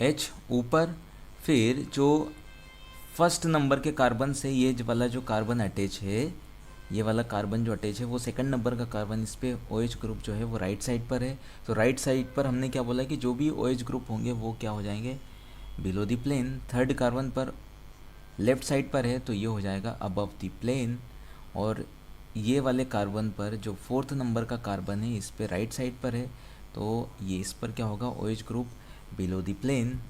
H ऊपर, फिर जो फर्स्ट नंबर के कार्बन से ये वाला जो कार्बन अटैच है, ये वाला कार्बन जो अटैच है वो सेकंड नंबर का कार्बन, इस पे OH ग्रुप जो है वो राइट साइड पर है। तो राइट साइड पर हमने क्या बोला कि जो भी OH ग्रुप होंगे वो क्या हो जाएंगे, below the plane. Third carbon पर लेफ्ट साइड पर है तो ये हो जाएगा अबव द प्लेन। और ये वाले कार्बन पर जो फोर्थ नंबर का कार्बन है इस पे राइट साइड पर है तो ये इस पर क्या होगा, OH group below the plane.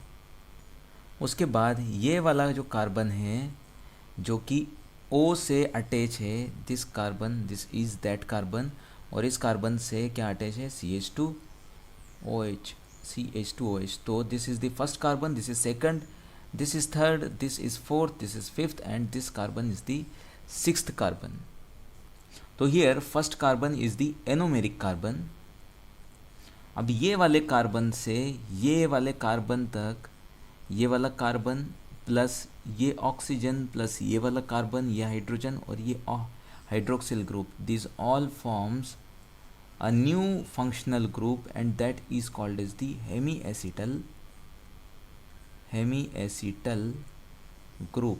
उसके बाद ये वाला जो कार्बन है जो कि O से अटैच है, this carbon, this is that carbon, और इस कार्बन से क्या अटैच है, CH2OH, CH2OH। तो this is the first carbon, this is second, this is third, this is fourth, this is fifth, and this carbon is the sixth carbon. तो here first carbon is the anomeric carbon. अब ये वाले carbon से ये वाले carbon तक, ये वाला कार्बन प्लस ये ऑक्सीजन प्लस ये वाला कार्बन, ये हाइड्रोजन और ये hydroxyl group, this all forms a new functional group, and that is called as the hemiacetal group।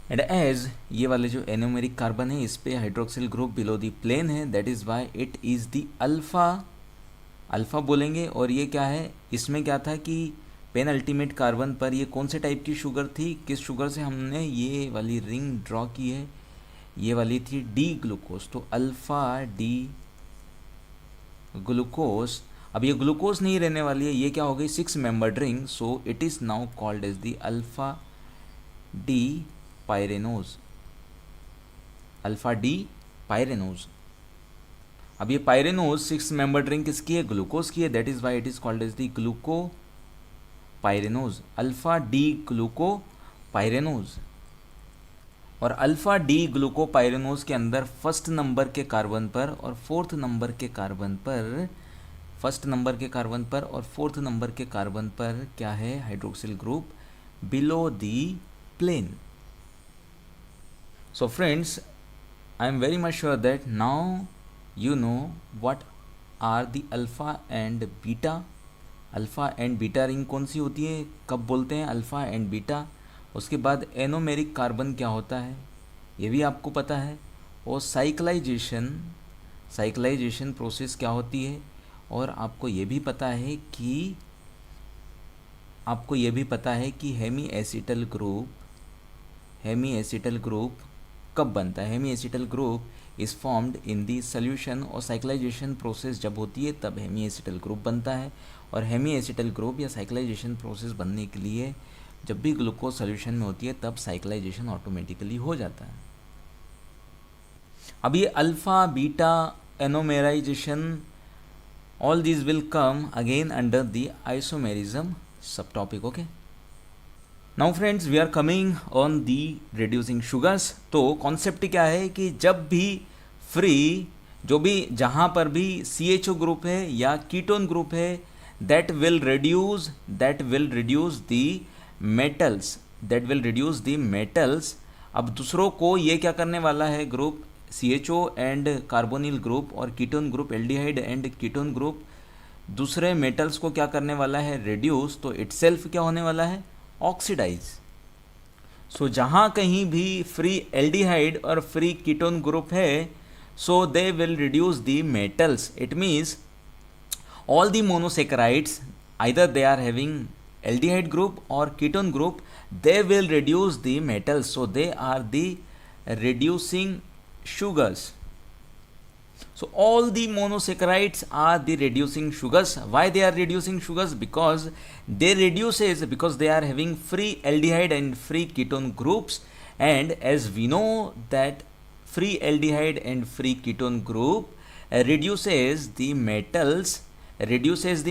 and as ये वाले जो एनोमेरिक कार्बन है इस पे hydroxyl group below the plane है, that is why it is the alpha बोलेंगे। और ये क्या है, इसमें क्या था कि पेन अल्टीमेट कार्बन पर ये कौन से टाइप की शुगर थी, किस शुगर से हमने ये वाली रिंग ड्रॉ की है, ये वाली थी डी ग्लूकोज। तो अल्फ़ा डी ग्लूकोज। अब ये ग्लूकोज नहीं रहने वाली है, ये क्या हो गई, 6 membered ring, so it is now called as the alpha D pyranose, alpha D pyranose. अब ये पायरेनोज 6 मेंबर्ड रिंग किसकी है, ग्लूकोज की है, that is why it is called as the glucopyranose, alpha D glucopyranose. और alpha D glucopyranose के अंदर first number के कार्बन पर और फोर्थ नंबर के कार्बन पर, फर्स्ट नंबर के कार्बन पर और फोर्थ नंबर के कार्बन पर क्या है, hydroxyl group below the plane. So friends, I am very much sure that now you know what are the alpha and beta. Alpha and beta ring कौन सी होती है, कब बोलते हैं अल्फ़ा एंड बीटा। उसके बाद एनोमेरिक कार्बन क्या होता है ये भी आपको पता है, और साइक्लाइजेशन प्रोसेस क्या होती है। और आपको ये भी पता है कि हेमी एसिटल ग्रुप कब बनता है। Hemi acetal group is formed in the solution, और साइक्लाइजेशन प्रोसेस जब होती है तब हेमी एसिटल ग्रुप बनता है। और हेमी एसिटल ग्रुप या साइक्लाइजेशन प्रोसेस बनने के लिए जब भी ग्लूकोज सोल्यूशन में होती है तब साइक्लाइजेशन ऑटोमेटिकली हो जाता है। अब ये alpha beta anomerization, all this will come again under the isomerism sub topic. Okay, now friends we are coming on the reducing sugars. तो कॉन्सेप्ट क्या है कि जब भी फ्री, जो भी जहाँ पर भी CHO ग्रुप है या कीटोन ग्रुप है, that will reduce the metals. अब दूसरों को ये क्या करने वाला है, group CHO and carbonyl group और ketone group aldehyde and ketone group दूसरे मेटल्स को क्या करने वाला है, रिड्यूस। तो इटसेल्फ क्या होने वाला है, ऑक्सीडाइज। सो जहाँ कहीं भी फ्री एल्डिहाइड और फ्री कीटोन ग्रुप है, so they will reduce the metals. It means all the monosaccharides, either they are having aldehyde group or ketone group, they will reduce the metals, so they are the reducing sugars. So all the monosaccharides are the reducing sugars. Why they are reducing sugars? Because they are having free aldehyde and free ketone groups, and as we know that free aldehyde and free ketone group reduces the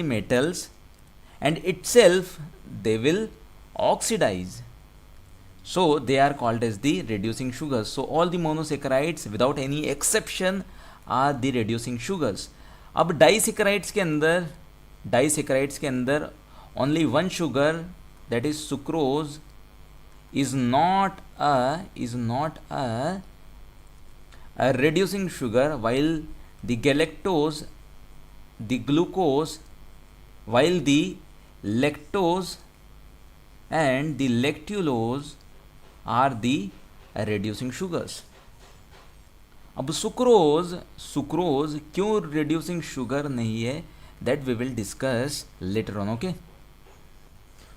metals, and itself they will oxidize, so they are called as the reducing sugars. So all the monosaccharides without any exception are the reducing sugars. अब disaccharides के अंदर only one sugar, that is sucrose, is not a reducing sugar, while the galactose, the glucose, while the lactose and the lactulose are the reducing sugars. अब sucrose क्यों reducing sugar नहीं है, that we will discuss later on. Okay,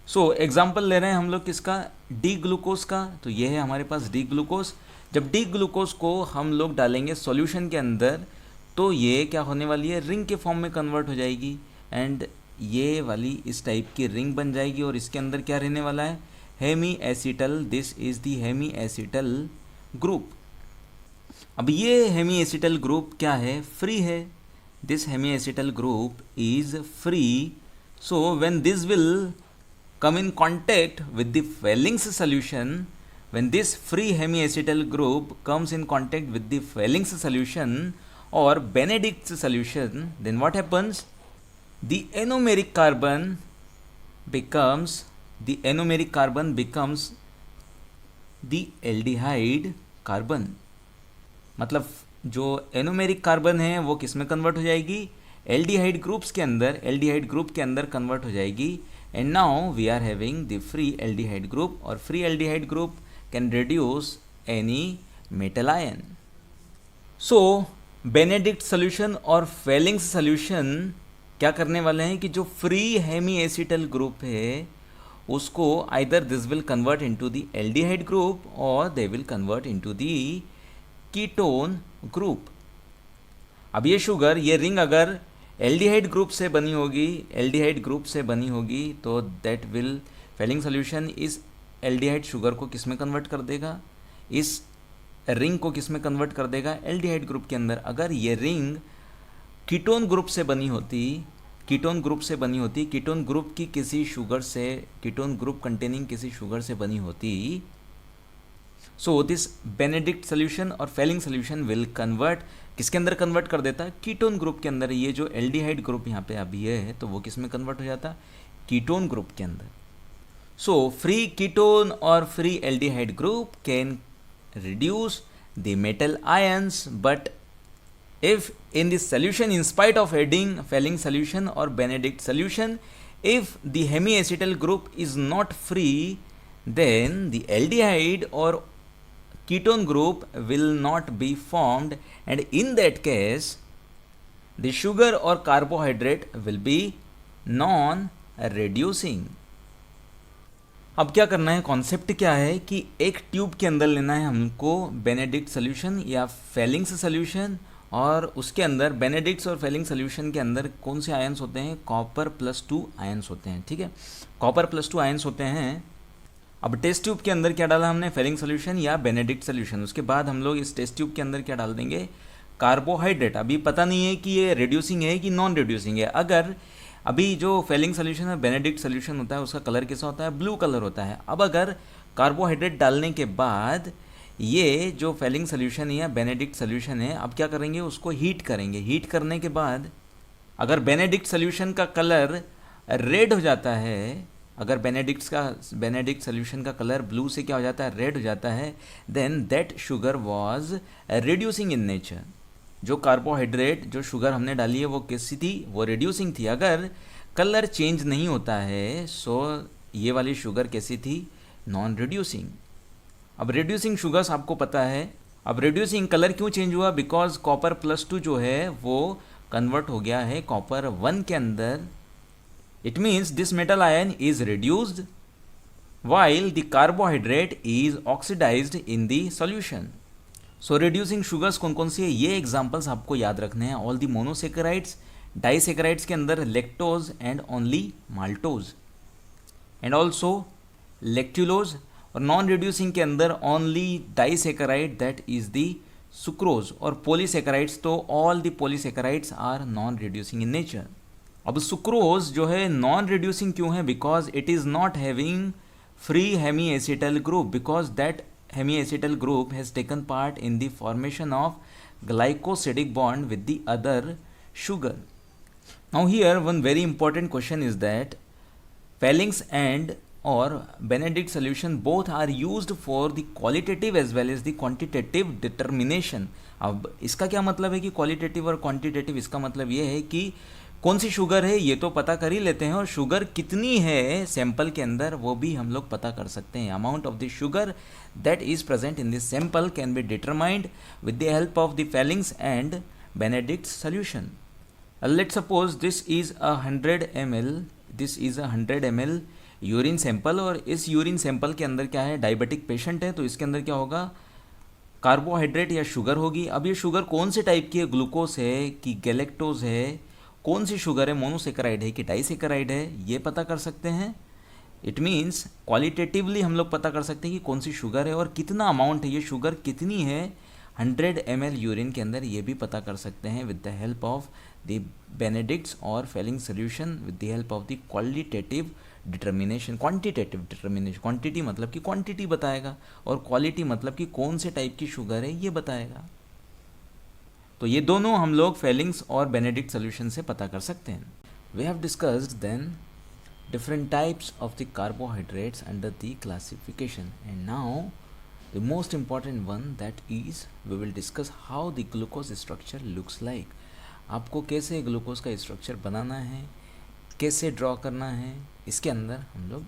so example ले रहे हैं हम लोग किसका, डी ग्लूकोज का. तो ये है हमारे पास डी ग्लूकोज. जब डी ग्लूकोज को हम लोग डालेंगे सॉल्यूशन के अंदर तो ये क्या होने वाली है, रिंग के फॉर्म में कन्वर्ट हो जाएगी एंड ये वाली इस टाइप की रिंग बन जाएगी. और इसके अंदर क्या रहने वाला है, hemi acetal. This is the hemi acetal group. अब ये हेमी एसिटल ग्रुप क्या है, फ्री है. This hemi acetal group is free. So when this will come in contact with the Fellings solution, when this free hemiacetal group comes in contact with the Fellings solution or Benedict's solution, then what happens, the anomeric carbon becomes the aldehyde carbon. मतलब जो anomeric carbon है वो किस में convert हो जाएगी, aldehyde groups के अंदर, एल्डिहाइड ग्रुप के अंदर कन्वर्ट हो जाएगी. And now we are having the free aldehyde group, or free aldehyde group can reduce any metal ion. So Benedict solution और Fellings solution क्या करने वाले हैं कि जो free hemiacetal group है उसको either this will convert into the aldehyde group or they will convert into the ketone group. अब ये शुगर, ये रिंग अगर एल्डिहाइड ग्रुप से बनी होगी तो दैट विल, फेलिंग सोल्यूशन इस एल्डिहाइड शुगर को किस में कन्वर्ट कर देगा, इस रिंग को किस में कन्वर्ट कर देगा, एल्डिहाइड ग्रुप के अंदर. अगर ये रिंग कीटोन ग्रुप ग्रुप की किसी शुगर से, कीटोन ग्रुप कंटेनिंग किसी शुगर से बनी होती, सो दिस बेनेडिक्ट सोल्यूशन और फेलिंग सोल्यूशन विल कन्वर्ट, किसके अंदर कन्वर्ट कर देता है, कीटोन ग्रुप के अंदर. ये जो एल्डिहाइड ग्रुप यहाँ पे अभी है तो वो किस में कन्वर्ट हो जाता, कीटोन ग्रुप के अंदर. सो फ्री कीटोन और free aldehyde group can reduce the metal ions, but if in this solution, in spite of adding Fellings solution or Benedict solution, if the hemiacetal group is not free, then the aldehyde or ketone group will not be formed, and in that case the sugar or carbohydrate will be non-reducing. अब क्या करना है, concept क्या है कि एक tube के अंदर लेना है हमको बेनेडिक्ट सोल्यूशन या फेलिंग्स सोल्यूशन, और उसके अंदर बेनेडिक्ट्स और फेलिंग सोल्यूशन के अंदर कौन से आयंस होते हैं, कॉपर +2 आयंस होते हैं. ठीक है, कॉपर +2 आयंस होते हैं. अब टेस्ट ट्यूब के अंदर क्या डाला हमने, फेलिंग सोल्यूशन या बेनेडिक्ट सोल्यूशन. उसके बाद हम लोग इस टेस्ट ट्यूब के अंदर क्या डाल देंगे, कार्बोहाइड्रेट. अभी पता नहीं है कि ये रिड्यूसिंग है कि नॉन रिड्यूसिंग है. अगर अभी जो फेलिंग सोल्यूशन और बेनेडिक्ट सोल्यूशन होता है उसका कलर कैसा होता है, ब्लू कलर होता है. अब अगर कार्बोहाइड्रेट डालने के बाद ये जो फेलिंग सोल्यूशन है या बेनेडिक्ट सोल्यूशन है, अब क्या करेंगे, उसको हीट करेंगे. हीट करने के बाद अगर बेनेडिक्ट सोल्यूशन का कलर रेड हो जाता है, अगर बेनेडिक्ट सोल्यूशन का कलर ब्लू से क्या हो जाता है, रेड हो जाता है, then that sugar was reducing in nature. जो कार्बोहाइड्रेट, जो शुगर हमने डाली है वो कैसी थी, वो रिड्यूसिंग थी. अगर कलर चेंज नहीं होता है सो ये वाली शुगर कैसी थी, नॉन रिड्यूसिंग. अब रिड्यूसिंग शुगर्स आपको पता है. अब रिड्यूसिंग कलर क्यों चेंज हुआ, बिकॉज कॉपर +2 जो है वो कन्वर्ट हो गया है कॉपर 1 के अंदर. It means this metal ion is reduced while the carbohydrate is oxidized in the solution. So reducing sugars कौन कौन सी है, ये एग्जाम्पल्स आपको याद रखने हैं. ऑल दी मोनोसेकेराइड्स, डाइसेकेराइड्स के अंदर lactose and only maltose, and also lactulose. और नॉन रिड्यूसिंग के अंदर only disaccharide, that is the sucrose. और पॉलीसेकेराइड्स, तो all the polysaccharides are non reducing in nature. अब सुक्रोज जो है नॉन रिड्यूसिंग क्यों है, because it is not having free hemiacetal group, because that hemiacetal group has taken part in the formation of glycosidic bond with the other sugar. Now here one very important question is that Fellings and or Benedict solution both are used for the qualitative as well as the quantitative determination. अब इसका क्या मतलब है कि qualitative और quantitative, इसका मतलब ये है कि कौन सी शुगर है ये तो पता कर ही लेते हैं, और शुगर कितनी है सैंपल के अंदर वो भी हम लोग पता कर सकते हैं। Amount of the sugar that is present in this sample can be determined with the help of the Fehling's and Benedict solution. Let's suppose this is a 100 ml, this is a 100 ml urine sample, और इस urine sample के अंदर क्या है, diabetic patient है, तो इसके अंदर क्या होगा, कार्बोहाइड्रेट या शुगर होगी। अब ये शुगर कौन से टाइप की है, ग्लूकोज है कि गैलेक्टोज है, कौन सी शुगर है, मोनोसेकेराइड है कि डाइसेकेराइड है, ये पता कर सकते हैं। इट मीन्स क्वालिटेटिवली हम लोग पता कर सकते हैं कि कौन सी शुगर है और कितना अमाउंट है, ये शुगर कितनी है 100 ml यूरिन के अंदर, ये भी पता कर सकते हैं with the help of the Benedict's और Fehling solution, with the help of the qualitative determination, quantitative determination. Quantity मतलब कि क्वांटिटी बताएगा, और क्वालिटी मतलब कि कौन से टाइप की शुगर है ये बताएगा। तो ये दोनों हम लोग फेलिंग्स और बेनेडिक्ट सोल्यूशन से पता कर सकते हैं। We have discussed then different types of the carbohydrates under the classification, and now the most important one that is we will discuss how the glucose structure looks like. आपको कैसे glucose का structure बनाना है, कैसे draw करना है, इसके अंदर हम लोग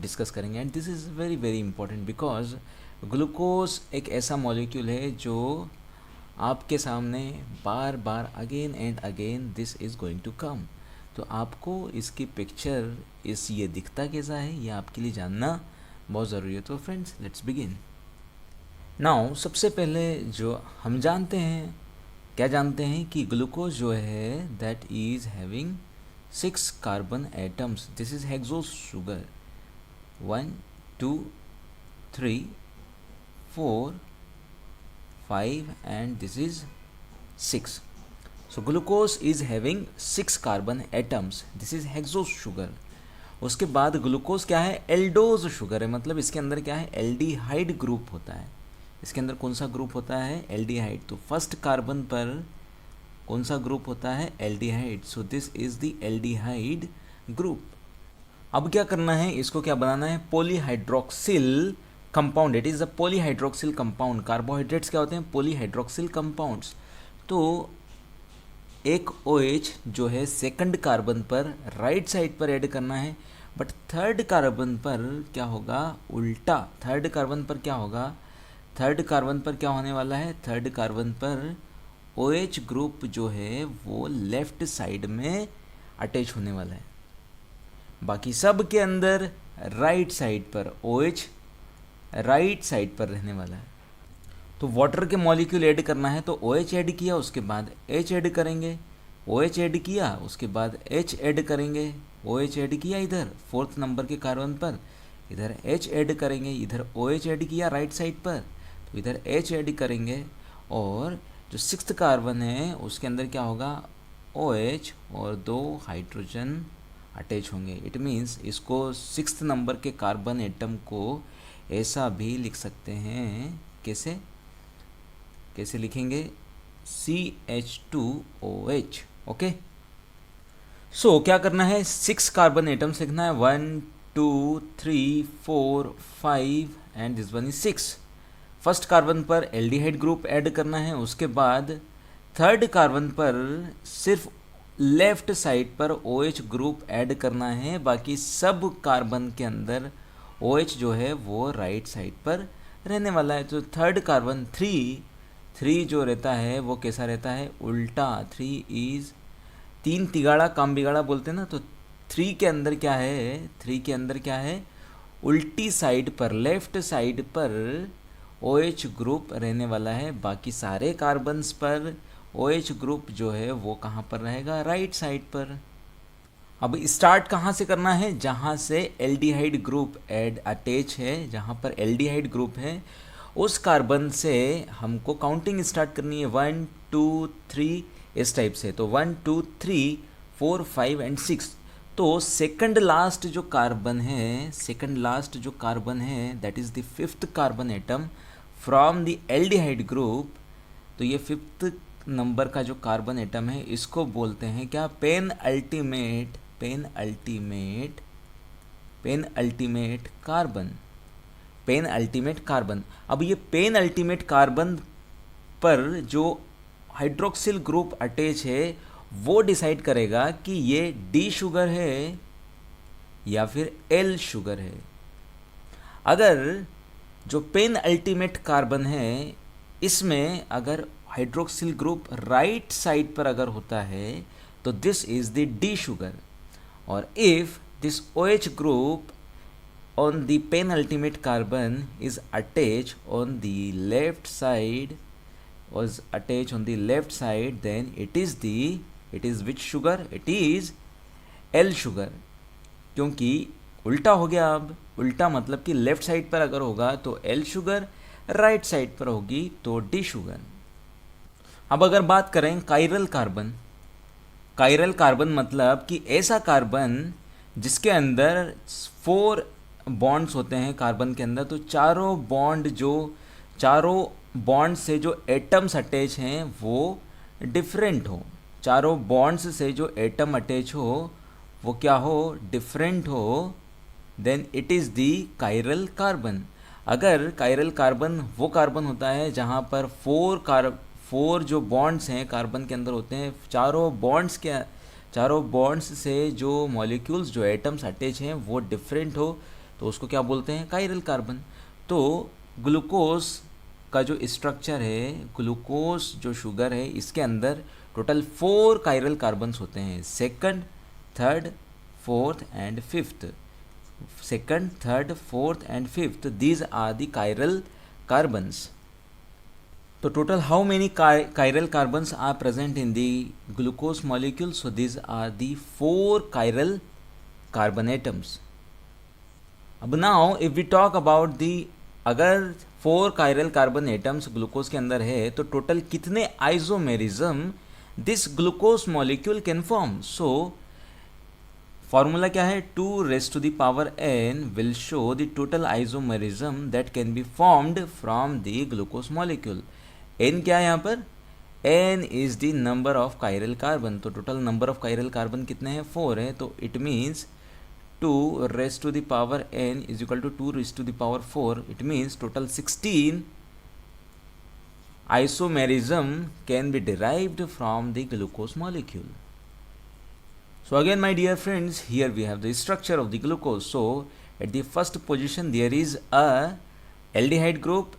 डिस्कस करेंगे। And this is very very important because glucose एक ऐसा मॉलिक्यूल है जो आपके सामने बार बार again and again this is going to come. तो आपको इसकी पिक्चर ये दिखता कैसा है ये आपके लिए जानना बहुत ज़रूरी है। तो फ्रेंड्स लेट्स बिगिन नाउ। सबसे पहले जो हम जानते हैं, क्या जानते हैं कि ग्लूकोज जो है that is having 6 carbon atoms. This is hexose sugar. 1 2 3 4 5 and this is 6. So glucose is having 6 carbon atoms. This is hexose sugar. उसके बाद ग्लूकोज क्या है, एल्डोज शुगर है, मतलब इसके अंदर क्या है, एल्डिहाइड ग्रुप होता है। इसके अंदर कौन सा ग्रुप होता है, एल्डिहाइड। तो फर्स्ट कार्बन पर कौन सा ग्रुप होता है, aldehyde. So this is the aldehyde group. अब क्या करना है, इसको क्या बनाना है, polyhydroxyl compound. It is a polyhydroxyl compound. Carbohydrates क्या होते हैं, पॉलीहाइड्रोक्सिल कंपाउंड्स। तो एक OH जो है सेकंड कार्बन पर राइट साइड पर ऐड करना है, बट थर्ड कार्बन पर क्या होगा, उल्टा। थर्ड कार्बन पर क्या होगा, थर्ड कार्बन पर क्या होने वाला है, थर्ड कार्बन पर OH ग्रुप जो है वो लेफ्ट साइड में अटैच होने वाला है। बाकी सब के अंदर राइट साइड पर OH राइट साइड पर रहने वाला है। तो वाटर के मॉलिक्यूल ऐड करना है तो OH ऐड किया, उसके बाद H ऐड करेंगे, OH ऐड किया, उसके बाद H ऐड करेंगे, OH ऐड किया इधर 4th नंबर के कार्बन पर, इधर H ऐड करेंगे, इधर OH ऐड किया राइट साइड पर, तो इधर H ऐड करेंगे, और जो 6th कार्बन है उसके अंदर क्या होगा, OH और 2 हाइड्रोजन अटैच होंगे। इट मीन्स इसको 6th नंबर के कार्बन एटम को ऐसा भी लिख सकते हैं, कैसे कैसे लिखेंगे, CH2OH। ओके, सो क्या करना है, 6 कार्बन एटम्स लिखना है, 1 2 3 4 5 and this one is 6। First carbon पर एल्डिहाइड ग्रुप ऐड करना है, उसके बाद थर्ड कार्बन पर सिर्फ लेफ्ट साइड पर OH ग्रुप ऐड करना है, बाकी सब कार्बन के अंदर OH जो है वो राइट साइड पर रहने वाला है। तो थर्ड कार्बन 3 जो रहता है वो कैसा रहता है, उल्टा। 3 इज 3 तिगाड़ा काम बिगाड़ा बोलते हैं ना, तो 3 के अंदर क्या है, 3 के अंदर क्या है, उल्टी साइड पर लेफ्ट साइड पर OH ग्रुप रहने वाला है, बाकी सारे कार्बन्स पर OH ग्रुप जो है वो कहाँ पर रहेगा, राइट साइड पर। अब स्टार्ट कहाँ से करना है, जहाँ से एल्डिहाइड ग्रुप ऐड अटैच है, जहाँ पर एल्डिहाइड ग्रुप है उस कार्बन से हमको काउंटिंग स्टार्ट करनी है, 1 2 3 इस टाइप से। तो 1 2 3 4 5 एंड 6। तो सेकंड लास्ट जो कार्बन है, सेकंड लास्ट जो कार्बन है that is the 5th carbon atom from the aldehyde group. तो ये 5th नंबर का जो कार्बन एटम है इसको बोलते हैं क्या, penultimate carbon, penultimate carbon. अब ये पेन अल्टीमेट कार्बन पर जो हाइड्रोक्सिल ग्रुप अटैच है वो डिसाइड करेगा कि ये डी शुगर है या फिर एल शुगर है। अगर जो पेन अल्टीमेट कार्बन है इसमें अगर हाइड्रोक्सिल ग्रुप राइट साइड पर अगर होता है तो this is the D sugar, और if this OH group on the penultimate carbon is attached on the left side, then it is which sugar? It is L sugar, क्योंकि उल्टा हो गया। अब उल्टा मतलब कि लेफ्ट साइड पर अगर होगा तो L शुगर, राइट साइड पर होगी तो D शुगर। अब अगर बात करें कायरल कार्बन, कायरल कार्बन मतलब कि ऐसा कार्बन जिसके अंदर 4 बॉन्ड्स होते हैं कार्बन के अंदर, तो चारों बॉन्ड से जो एटम्स अटैच हैं वो डिफरेंट हो, चारों बॉन्ड्स से जो एटम अटैच हो वो क्या हो? डिफरेंट हो, then it is the chiral carbon. अगर कायरल कार्बन वो कार्बन होता है जहाँ पर 4 जो बॉन्ड्स हैं कार्बन के अंदर होते हैं, चारों बॉन्ड्स से जो मॉलिक्यूल्स जो एटम्स अटैच हैं वो डिफरेंट हो, तो उसको क्या बोलते हैं? Chiral carbon. तो ग्लूकोज का जो स्ट्रक्चर है, ग्लूकोज जो शुगर है, इसके अंदर टोटल 4 कायरल कार्बन्स होते हैं, second, third, fourth and fifth. Second, third, fourth and fifth, these are the chiral carbons. तो total how many chiral carbons are present in the glucose molecule? So these are the 4 chiral carbon atoms. अब now if we talk about the, अगर 4 chiral carbon atoms glucose के अंदर है तो total कितने isomerism this glucose molecule can form? So formula क्या है? 2n will show the total isomerism that can be formed from the glucose molecule. n क्या है यहाँ पर? n is the number of chiral carbon. तो total number of chiral carbon कितने हैं? 4 है, तो it means 2 raised to the power n is equal to 2 raised to the power 4. It means total 16 isomerism can be derived from the glucose molecule. So again my dear friends, here we have the structure of the glucose. So at the first position there is a aldehyde group,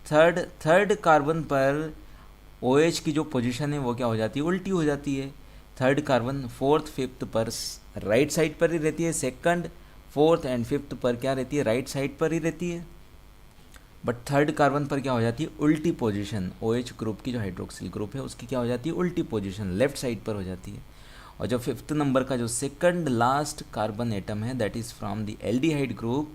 third carbon पर OH की जो position है वो क्या हो जाती है? उल्टी हो जाती है। थर्ड कार्बन फोर्थ फिफ्थ पर राइट साइड पर ही रहती है, सेकंड, फोर्थ एंड फिफ्थ पर क्या रहती है? राइट साइड पर ही रहती है। बट थर्ड कार्बन पर क्या हो जाती है? उल्टी पोजीशन। OH ग्रुप की जो हाइड्रोक्सिल ग्रुप है उसकी क्या हो जाती है? उल्टी पोजीशन, लेफ्ट साइड पर हो जाती है। और जो फिफ्थ नंबर का जो सेकंड लास्ट कार्बन एटम है that is from the aldehyde group,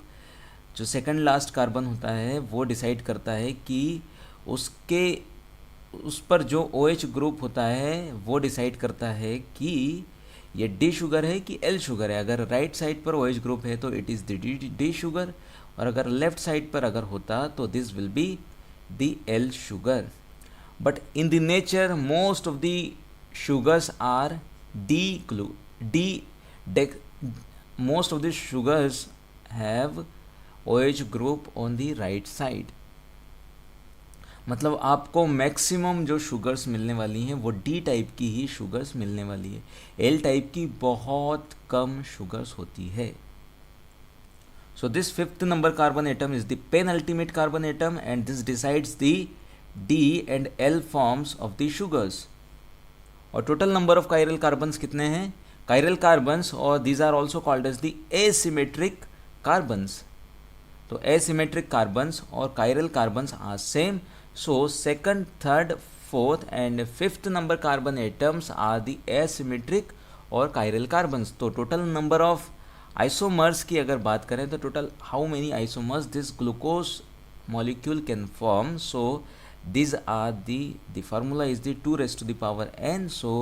जो सेकंड लास्ट कार्बन होता है वो डिसाइड करता है कि उस पर जो OH ग्रुप होता है वो डिसाइड करता है कि ये D शुगर है कि L शुगर है। अगर राइट साइड पर OH ग्रुप है तो इट इज़ D शुगर, और अगर लेफ्ट साइड पर अगर होता तो this will be the L sugar. But in the nature most of the sugars are most of the sugars have OH group on the right side. मतलब आपको maximum जो sugars मिलने वाली हैं वो डी टाइप की ही शुगर्स मिलने वाली है, एल टाइप की बहुत कम शुगर्स होती है. So this fifth number carbon atom is the penultimate carbon atom, and this decides the D and L forms of the sugars. और total number of chiral carbons कितने हैं? Chiral carbons, और these are also called as the asymmetric carbons. तो asymmetric carbons और chiral carbons are same. So second, third, fourth and fifth number carbon atoms are the asymmetric और chiral carbons. तो total number of isomers की अगर बात करें तो total how many isomers this glucose molecule can form. So these are the formula is the 2 raised to the power n. So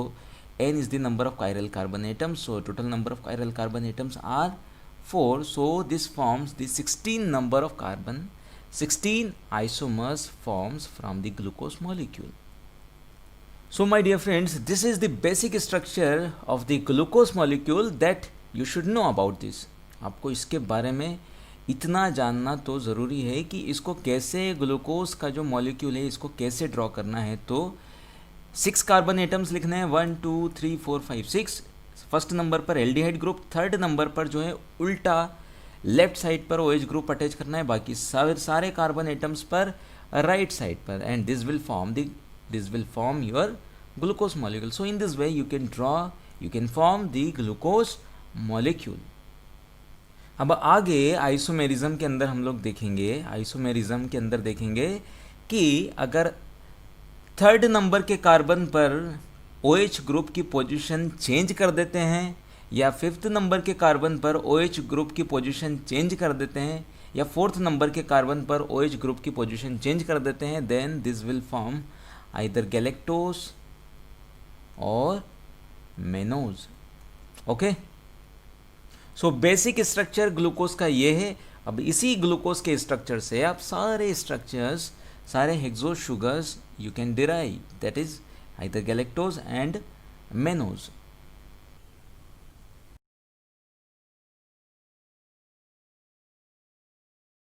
n is the number of chiral carbon atoms. So total number of chiral carbon atoms are 4. So this forms the 16 number of carbon, 16 isomers forms from the glucose molecule. So my dear friends, this is the basic structure of the glucose molecule that you should know about this. आपको इसके बारे में इतना जानना तो ज़रूरी है कि इसको कैसे ग्लूकोज का जो मॉलिक्यूल है इसको कैसे ड्रॉ करना है. तो 6 कार्बन एटम्स लिखने हैं, 1 2 3 4 5 6। फर्स्ट नंबर पर एल्डिहाइड ग्रुप, थर्ड नंबर पर जो है उल्टा लेफ्ट साइड पर OH ग्रुप अटैच करना है, बाकी सारे कार्बन एटम्स पर राइट साइड पर, and this will form your glucose molecule. So in this way you can form the glucose molecule. अब आगे आइसोमेरिज्म के अंदर हम लोग देखेंगे कि अगर थर्ड नंबर के कार्बन पर OH ग्रुप की पोजीशन चेंज कर देते हैं, या फिफ्थ नंबर के कार्बन पर OH ग्रुप की पोजीशन चेंज कर देते हैं, या फोर्थ नंबर के कार्बन पर OH ग्रुप की पोजीशन चेंज कर देते हैं, then this will form either galactose और mannose. Okay, so basic structure glucose का ये है. अब इसी ग्लूकोज के स्ट्रक्चर से आप सारे स्ट्रक्चर्स, सारे hexo sugars you can derive, that is either galactose and mannose.